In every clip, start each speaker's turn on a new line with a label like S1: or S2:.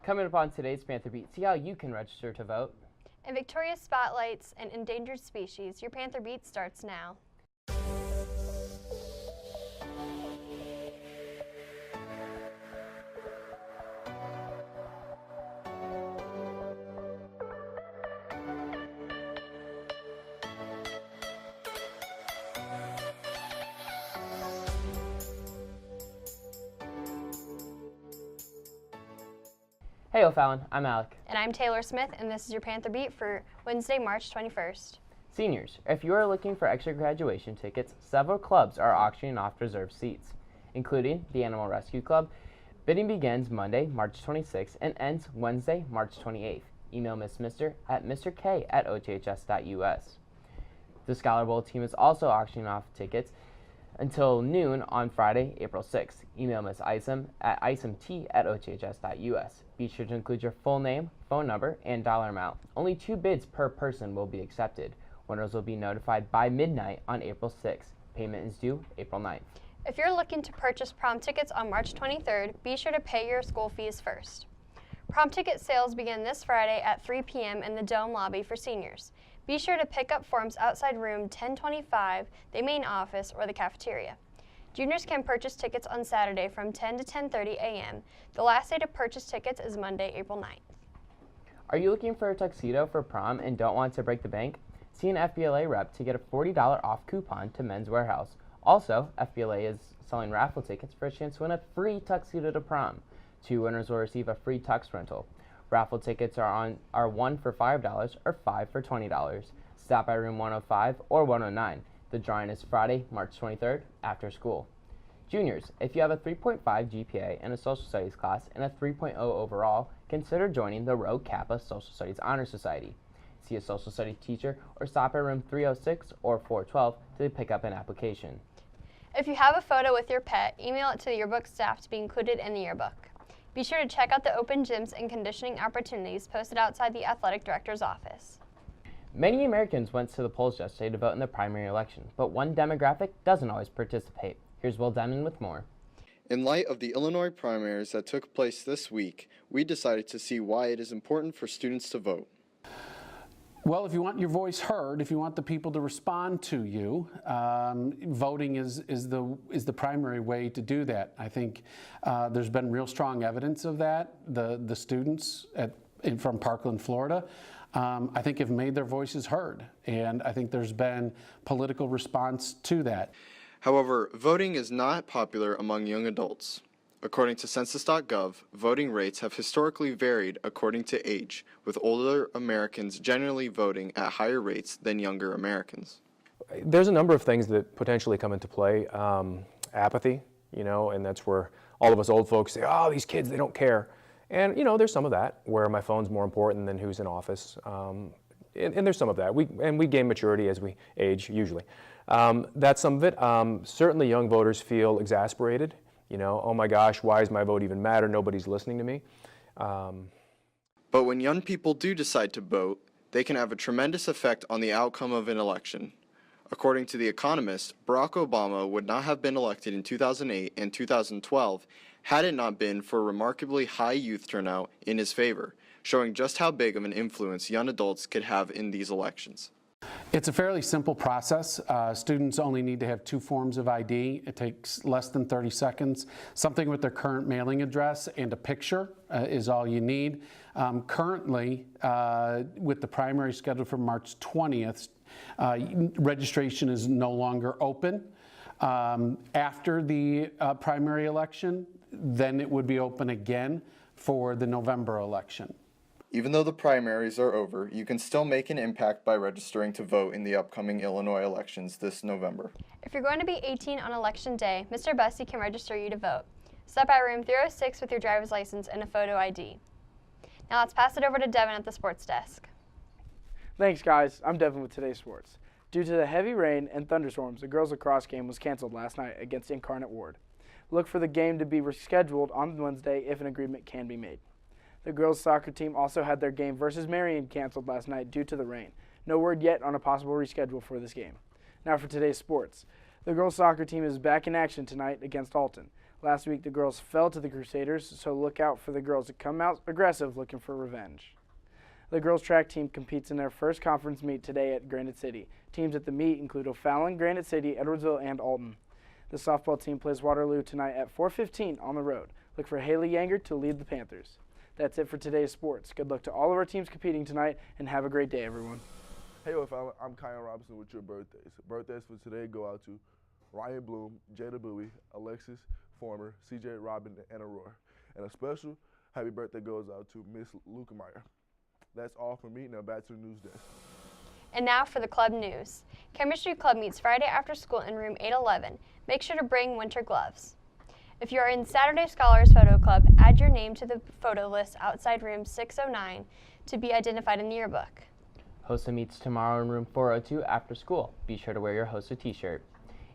S1: Coming up on today's Panther Beat, see how you can register to vote.
S2: In Victoria Spotlights and Endangered Species, your Panther Beat starts now.
S1: Hey O'Fallon, I'm Alec.
S2: And I'm Taylor Smith, and this is your Panther Beat for Wednesday, March 21st.
S1: Seniors, if you are looking for extra graduation tickets, several clubs are auctioning off reserved seats, including the Animal Rescue Club. Bidding begins Monday, March 26th and ends Wednesday, March 28th. Email Miss Mister at mrk@oths.us. The Scholar Bowl team is also auctioning off tickets until noon on Friday, April 6th. Email Miss Isom at isomt@oths.us. Be sure to include your full name, phone number, and dollar amount. Only 2 bids per person will be accepted. Winners will be notified by midnight on April 6th. Payment is due April 9th.
S2: If you're looking to purchase prom tickets on March 23rd, be sure to pay your school fees first. Prom ticket sales begin this Friday at 3 p.m. in the Dome lobby for seniors. Be sure to pick up forms outside room 1025, the main office, or the cafeteria. Juniors can purchase tickets on Saturday from 10 to 10:30 a.m. The last day to purchase tickets is Monday, April 9th.
S1: Are you looking for a tuxedo for prom and don't want to break the bank? See an FBLA rep to get a $40 off coupon to Men's Warehouse. Also, FBLA is selling raffle tickets for a chance to win a free tuxedo to prom. 2 winners will receive a free tux rental. Raffle tickets are 1 for $5 or 5 for $20. Stop by room 105 or 109. The drawing is Friday, March 23rd, after school. Juniors, if you have a 3.5 GPA in a social studies class and a 3.0 overall, consider joining the Rho Kappa Social Studies Honor Society. See a social studies teacher or stop at room 306 or 412 to pick up an application.
S2: If you have a photo with your pet, email it to the yearbook staff to be included in the yearbook. Be sure to check out the open gyms and conditioning opportunities posted outside the athletic director's office.
S1: Many Americans went to the polls yesterday to vote in the primary election, but one demographic doesn't always participate. Here's Will Denman with more.
S3: In light of the Illinois primaries that took place this week, we decided to see why it is important for students to vote.
S4: Well, if you want your voice heard, if you want the people to respond to you, voting is the primary way to do that. I think there's been real strong evidence of that. The students from Parkland, Florida, I think have made their voices heard, and I think there's been political response to that.
S3: However, voting is not popular among young adults. According to Census.gov, voting rates have historically varied according to age, with older Americans generally voting at higher rates than younger Americans.
S5: There's a number of things that potentially come into play. Apathy, and that's where all of us old folks say, oh, these kids, they don't care. And, there's some of that, where my phone's more important than who's in office. And there's some of that. We gain maturity as we age, usually. That's some of it. Certainly young voters feel exasperated. Oh my gosh, why does my vote even matter? Nobody's listening to me.
S3: But when young people do decide to vote, they can have a tremendous effect on the outcome of an election. According to The Economist, Barack Obama would not have been elected in 2008 and 2012 had it not been for a remarkably high youth turnout in his favor, showing just how big of an influence young adults could have in these elections.
S4: It's a fairly simple process. Students only need to have 2 forms of ID. It takes less than 30 seconds. Something with their current mailing address and a picture is all you need. Currently, with the primary scheduled for March 20th, registration is no longer open. After the primary election, then it would be open again for the November election.
S3: Even though the primaries are over, you can still make an impact by registering to vote in the upcoming Illinois elections this November.
S2: If you're going to be 18 on election day, Mr. Bussey can register you to vote. Stop by room 306 with your driver's license and a photo ID. Now let's pass it over to Devin at the sports desk.
S6: Thanks, guys. I'm Devin with today's sports. Due to the heavy rain and thunderstorms, the girls lacrosse game was canceled last night against Incarnate Ward. Look for the game to be rescheduled on Wednesday if an agreement can be made. The girls' soccer team also had their game versus Marion canceled last night due to the rain. No word yet on a possible reschedule for this game. Now for today's sports. The girls' soccer team is back in action tonight against Alton. Last week, the girls fell to the Crusaders, so look out for the girls to come out aggressive looking for revenge. The girls' track team competes in their first conference meet today at Granite City. Teams at the meet include O'Fallon, Granite City, Edwardsville, and Alton. The softball team plays Waterloo tonight at 4:15 on the road. Look for Haley Yanger to lead the Panthers. That's it for today's sports. Good luck to all of our teams competing tonight, and have a great day, everyone.
S7: Hey, O'Fallon, I'm Kyan Robinson with your birthdays. Birthdays for today go out to Ryan Bloom, Jada Bowie, Alexis Former, CJ Robin, and Aurora. And a special happy birthday goes out to Miss Lukemeyer. That's all from me. Now back to the news desk.
S2: And now for the club news. Chemistry Club meets Friday after school in room 811. Make sure to bring winter gloves. If you are in Saturday Scholars Photo Club, add your name to the photo list outside room 609 to be identified in the yearbook.
S1: HOSA meets tomorrow in room 402 after school. Be sure to wear your HOSA t-shirt.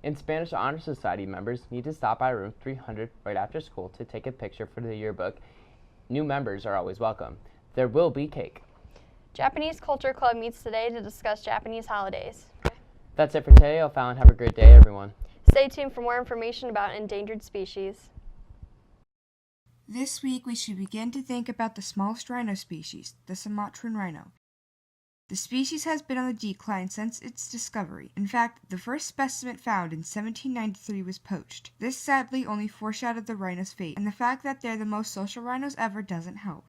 S1: And Spanish Honor Society members need to stop by room 300 right after school to take a picture for the yearbook. New members are always welcome. There will be cake.
S2: Japanese Culture Club meets today to discuss Japanese holidays.
S1: That's it for today, O'Fallon. Have a great day, everyone.
S2: Stay tuned for more information about endangered species.
S8: This week we should begin to think about the smallest rhino species, the Sumatran rhino. The species has been on the decline since its discovery. In fact, the first specimen found in 1793 was poached. This sadly only foreshadowed the rhino's fate, and the fact that they're the most social rhinos ever doesn't help.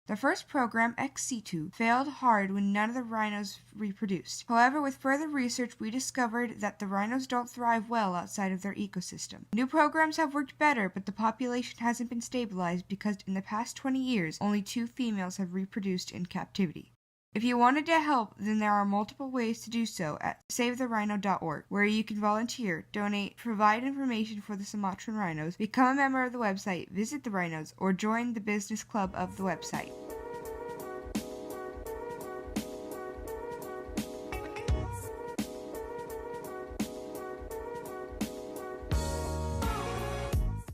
S8: The first program, XC2, failed hard when none of the rhinos reproduced. However, with further research, we discovered that the rhinos don't thrive well outside of their ecosystem. New programs have worked better, but the population hasn't been stabilized because in the past 20 years, only 2 females have reproduced in captivity. If you wanted to help, then there are multiple ways to do so at SaveTheRhino.org, where you can volunteer, donate, provide information for the Sumatran rhinos, become a member of the website, visit the rhinos, or join the business club of the website.